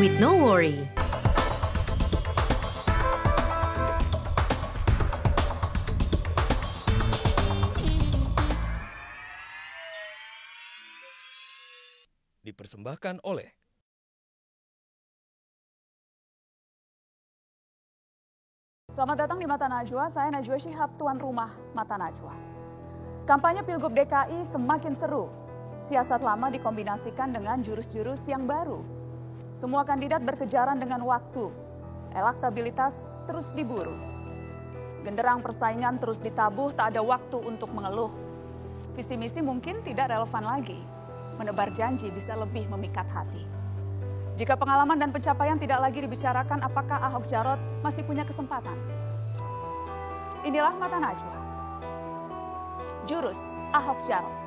with no worry. Dipersembahkan oleh Selamat datang di Mata Najwa, saya Najwa Shihab, tuan rumah Mata Najwa. Kampanye Pilgub DKI semakin seru. Siasat lama dikombinasikan dengan jurus-jurus yang baru. Semua kandidat berkejaran dengan waktu. Elektabilitas terus diburu. Genderang persaingan terus ditabuh, tak ada waktu untuk mengeluh. Visi misi mungkin tidak relevan lagi. Menebar janji bisa lebih memikat hati. Jika pengalaman dan pencapaian tidak lagi dibicarakan, apakah Ahok Jarot masih punya kesempatan? Inilah Mata Najwa. Jurus Ahok Jarot.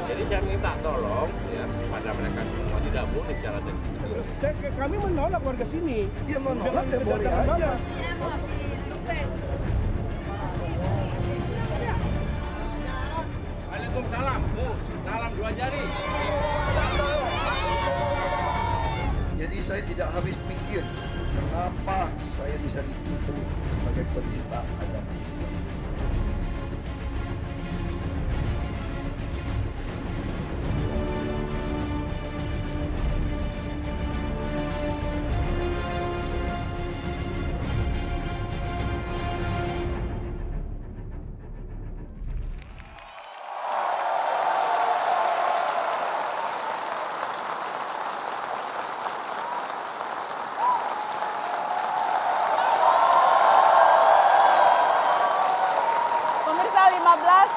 Jadi saya minta tolong ya pada mereka semua tidak boleh bicara teknis. Kami menolak warga sini. Dia menolak ya boleh aja. Waalaikumsalam. Salam dua jari. Jadi saya tidak habis pikir kenapa saya bisa dituduh sebagai penista agama Islam.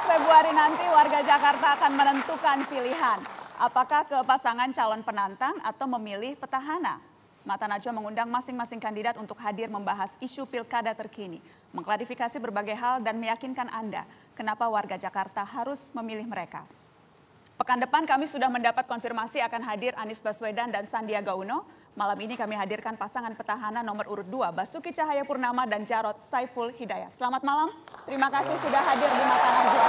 Februari nanti warga Jakarta akan menentukan pilihan. Apakah ke pasangan calon penantang atau memilih petahana? Mata Najwa mengundang masing-masing kandidat untuk hadir membahas isu pilkada terkini. Mengklarifikasi berbagai hal dan meyakinkan Anda kenapa warga Jakarta harus memilih mereka. Pekan depan kami sudah mendapat konfirmasi akan hadir Anies Baswedan dan Sandiaga Uno. Malam ini kami hadirkan pasangan petahana nomor urut 2, Basuki Cahayapurnama dan Jarod Saiful Hidayat. Selamat malam, terima kasih sudah hadir di Mata Najwa.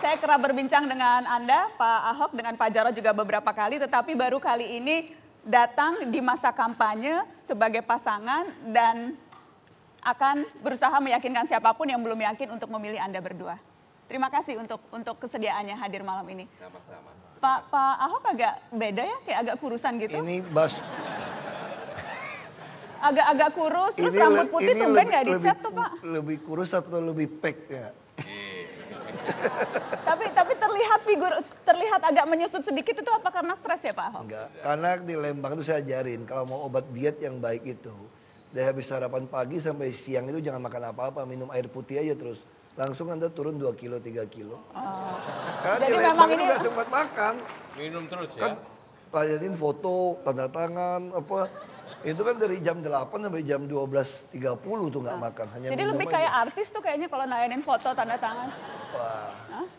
Saya kerap berbincang dengan Anda, Pak Ahok, dengan Pak Jarod juga beberapa kali, tetapi baru kali ini datang di masa kampanye sebagai pasangan dan akan berusaha meyakinkan siapapun yang belum yakin untuk memilih Anda berdua. Terima kasih untuk kesediaannya hadir malam ini. Sama-sama. Pak Ahok agak beda ya, kayak agak kurusan gitu. Ini agak kurus, terus rambut putih tumben nggak dicat tuh Pak. Lebih kurus atau lebih pek ya? tapi terlihat agak menyusut sedikit, itu apa karena stres ya Pak Ahok? Enggak, karena di Lembang itu saya ajarin kalau mau obat diet yang baik itu dari habis sarapan pagi sampai siang itu jangan makan apa-apa, minum air putih aja terus. Langsung Anda turun 2 kilo, 3 kilo. Karena Jadi di memang Lembang ini nggak sempat makan. Minum terus ya. Kan layanin foto, tanda tangan, apa. Itu kan dari jam 8 sampai jam 12.30 tuh nggak makan. Hanya jadi minum lebih aja. kayak artis tuh kayaknya kalau nayanin foto, tanda tangan. Wah,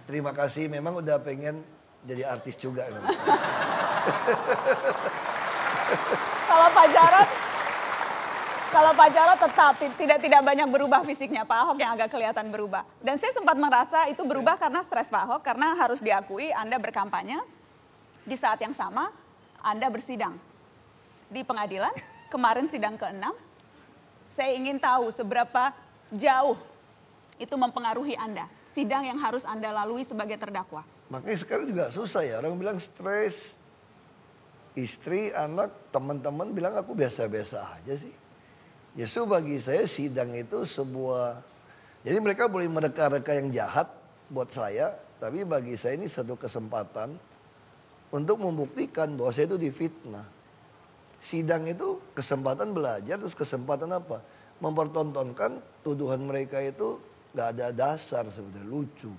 terima kasih. Memang udah pengen jadi artis juga. Kalau Pak Jarod tetap tidak banyak berubah fisiknya, Pak Ahok yang agak kelihatan berubah. Dan saya sempat merasa itu berubah karena stres Pak Ahok, karena harus diakui Anda berkampanye, di saat yang sama Anda bersidang di pengadilan, kemarin sidang ke-6. Saya ingin tahu seberapa jauh itu mempengaruhi Anda, sidang yang harus Anda lalui sebagai terdakwa. Makanya sekarang juga susah ya, orang bilang stres. Istri, anak, teman-teman bilang aku biasa-biasa aja sih. Justru bagi saya sidang itu sebuah, jadi mereka boleh mereka-reka yang jahat buat saya, tapi bagi saya ini satu kesempatan untuk membuktikan bahwa saya itu difitnah. Sidang itu kesempatan belajar, terus kesempatan apa? Mempertontonkan tuduhan mereka itu gak ada dasar, sebenarnya lucu.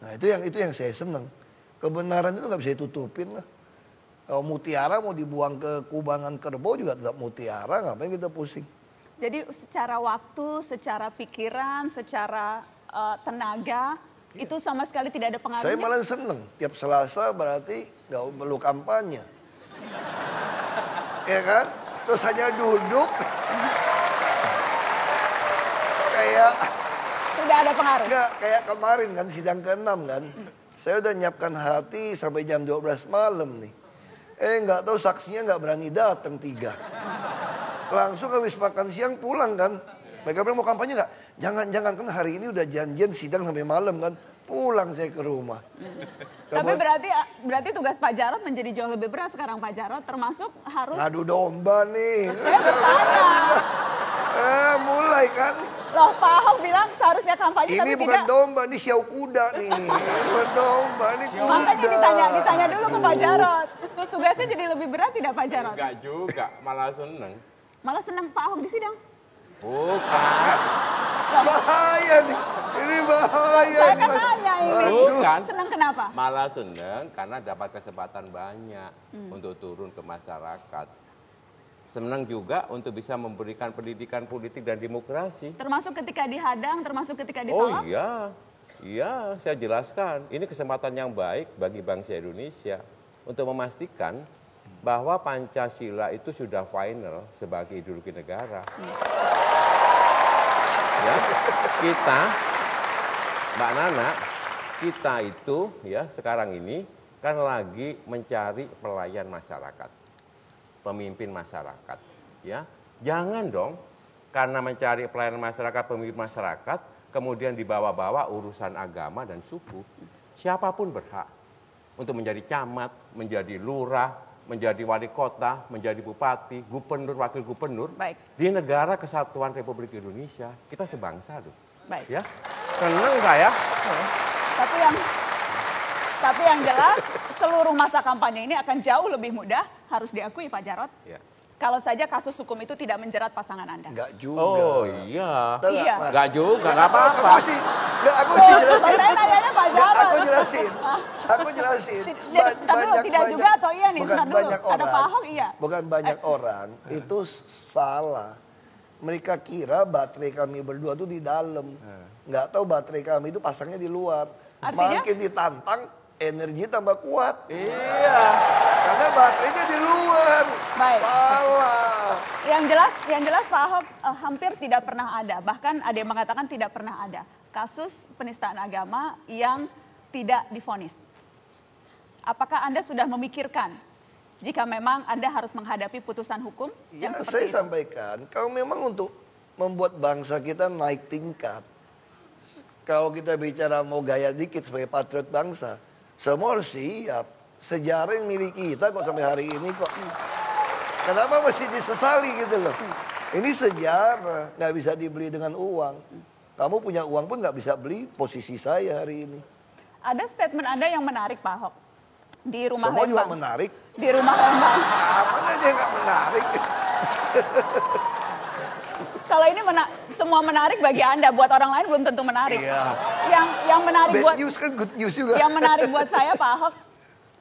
Nah itu yang saya senang. Kebenaran itu gak bisa ditutupin lah. Kalau mutiara mau dibuang ke kubangan kerbau juga tetap mutiara, ngapain kita pusing. Jadi secara waktu, secara pikiran, secara tenaga, itu sama sekali tidak ada pengaruhnya? Saya malah seneng, tiap Selasa berarti gak perlu kampanye. Ya kan? Terus hanya duduk. Kayak tidak ada pengaruh. Enggak, kayak kemarin kan sidang ke-6 kan. Saya udah nyiapkan hati sampai jam 12 malam nih. Nggak tahu saksinya nggak berani datang 3. Langsung habis makan siang pulang kan. Mereka bilang mau kampanye nggak? Jangan kan hari ini udah janjian sidang sampai malam kan. Pulang saya ke rumah. Tapi berarti tugas Pak Jarod menjadi jauh lebih berat sekarang Pak Jarod, termasuk harus... Ngadu domba nih. Saya bertanya. Mulai kan. Loh Pak Ahok bilang seharusnya kampanye Ini tapi bukan tidak... domba, ini siau kuda nih. Bukan domba, ini kuda. Makanya ditanya dulu ke Pak Jarod. Tugasnya jadi lebih berat tidak Pak Jarod? Enggak juga, malah seneng. Malah senang Pak Ahok di sidang. Bukan. Bahaya nih. Ini bahaya. Saya kan nanya ini. Bukan. Senang kenapa? Malah seneng karena dapat kesempatan banyak untuk turun ke masyarakat. Senang juga untuk bisa memberikan pendidikan politik dan demokrasi. Termasuk ketika dihadang, termasuk ketika Oh ditolak? iya, saya jelaskan. Ini kesempatan yang baik bagi bangsa Indonesia untuk memastikan bahwa Pancasila itu sudah final sebagai ideologi negara. Ya, kita, Mbak Nana, kita itu ya sekarang ini kan lagi mencari pelayan masyarakat, pemimpin masyarakat. Ya, jangan dong karena mencari pelayan masyarakat, pemimpin masyarakat, kemudian dibawa-bawa urusan agama dan suku. Siapapun berhak untuk menjadi camat, menjadi lurah, menjadi wali kota, menjadi bupati, gubernur, wakil gubernur. Baik. Di negara kesatuan Republik Indonesia, kita sebangsa loh. Baik. Ya, senang saya. Tapi yang jelas seluruh masa kampanye ini akan jauh lebih mudah, harus diakui Pak Jarod. Ya. Kalau saja kasus hukum itu tidak menjerat pasangan Anda. Enggak juga. Oh iya. Iya. Enggak juga, enggak apa-apa. Aku mesti jelasin. Saya nanyanya Pak Jarod. Aku jelasin. Tapi tidak juga atau iya nih? Bukan Bentar dulu. banyak orang. Ada Pak Ahok iya. Bukan banyak orang. Itu salah. Mereka kira baterai kami berdua tuh di dalam. Nggak tahu baterai kami itu pasangnya di luar. Artinya? Makin ditantang, energi tambah kuat. Iya. Karena baterainya di luar. Baik. Salah. Yang jelas Pak Ahok hampir tidak pernah ada. Bahkan ada yang mengatakan tidak pernah ada kasus penistaan agama yang tidak divonis. Apakah Anda sudah memikirkan jika memang Anda harus menghadapi putusan hukum yang Ya, seperti saya itu? sampaikan, kalau memang untuk membuat bangsa kita naik tingkat, kalau kita bicara mau gaya dikit sebagai patriot bangsa, semua harus siap. Sejarah yang milik kita kok sampai hari ini kok. Kenapa mesti disesali gitu loh? Ini sejarah, nggak bisa dibeli dengan uang. Kamu punya uang pun nggak bisa beli posisi saya hari ini. Ada statement Anda yang menarik Pak Ahok di rumah Semua juga Lembang. menarik. Di rumah Lembang. Apa aja nggak menarik? Kalau ini semua menarik bagi Anda, buat orang lain belum tentu menarik. Iya. Yang menarik Bad buat news kan good news juga. Yang menarik buat saya Pak Ahok,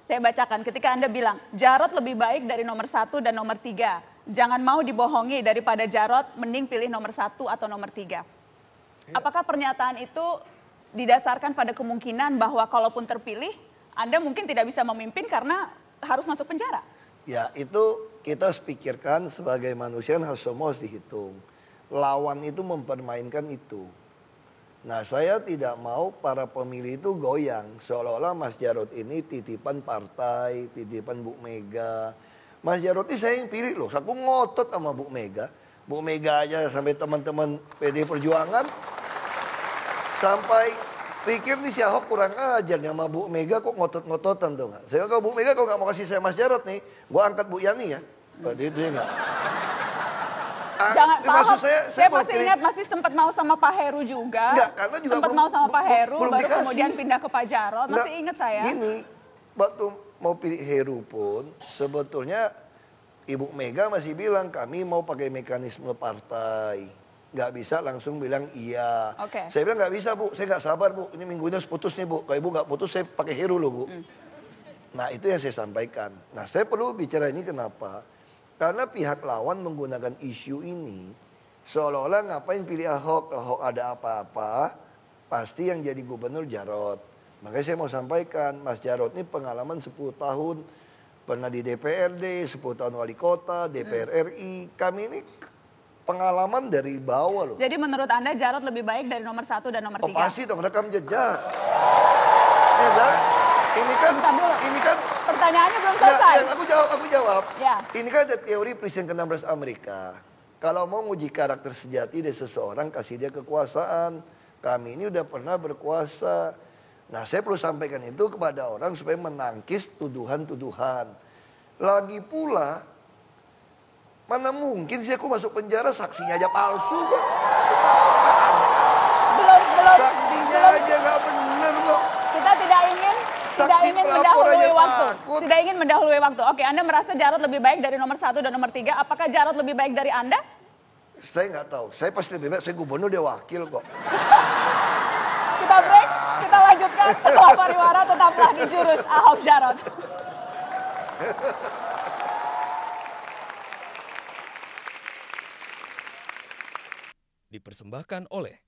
saya bacakan ketika Anda bilang Jarod lebih baik dari nomor 1 dan nomor 3. Jangan mau dibohongi, daripada Jarod mending pilih nomor 1 atau nomor 3. Apakah pernyataan itu didasarkan pada kemungkinan bahwa kalaupun terpilih, Anda mungkin tidak bisa memimpin karena harus masuk penjara? Ya itu kita harus pikirkan sebagai manusia harus semua harus dihitung. Lawan itu mempermainkan itu. Nah saya tidak mau para pemilih itu goyang. Seolah-olah Mas Jarod ini titipan partai, titipan Bu Mega. Mas Jarod ini saya yang pilih loh. Aku ngotot sama Bu Mega. Bu Mega aja sampai teman-teman PD Perjuangan. Sampai pikir nih si Ahok kurang ajar nih sama Bu Mega kok ngotot-ngototan tuh nggak. Saya kalau Bu Mega kalau nggak mau kasih saya Mas Jarod nih, gua angkat Bu Yani ya. Berarti itu ya nggak. Jangan Pak Ahok, saya mau masih ingat masih sempat mau sama Pak Heru juga. Enggak, karena juga sempat mau sama Pak Heru, belum baru dikasih. kemudian pindah ke Pak Jarod. Masih Enggak, ingat saya. Gini, waktu mau pilih Heru pun sebetulnya Ibu Mega masih bilang kami mau pakai mekanisme partai. Nggak bisa langsung bilang iya. Oke. Saya bilang nggak bisa Bu, saya nggak sabar Bu. Ini minggu ini harus putus nih Bu. Kalau Ibu nggak putus saya pakai Heru loh Bu. Nah itu yang saya sampaikan. Nah saya perlu bicara ini kenapa? Karena pihak lawan menggunakan isu ini seolah-olah ngapain pilih Ahok. Ahok ada apa-apa pasti yang jadi gubernur Jarod. Makanya saya mau sampaikan Mas Jarod ini pengalaman 10 tahun. Pernah di DPRD, 10 tahun wali kota, DPR RI. Kami ini pengalaman dari bawah loh. Jadi menurut Anda Jarod lebih baik dari nomor 1 dan nomor 3? Oh pasti dong, rekam jejak. Ini kan Pertanyaannya belum selesai. Ya, aku jawab. Ya. Ini kan ada teori Presiden ke-16 Amerika. Kalau mau nguji karakter sejati dari seseorang, kasih dia kekuasaan. Kami ini udah pernah berkuasa. Nah, saya perlu sampaikan itu kepada orang supaya menangkis tuduhan-tuduhan. Lagi pula, mana mungkin sih aku masuk penjara saksinya aja palsu kok. Belum. Saksinya aja nggak bener kok. Kita tidak ingin mendahului waktu. Tidak ingin mendahului waktu. Oke, Anda merasa Jarod lebih baik dari nomor 1 dan nomor 3. Apakah Jarod lebih baik dari Anda? Saya nggak tahu. Saya pasti lebih baik. Saya gubernur, dia wakil kok. Kita break. Kita lanjutkan setelah pariwara. Tetaplah di Jurus Ahok Jarot. Dipersembahkan oleh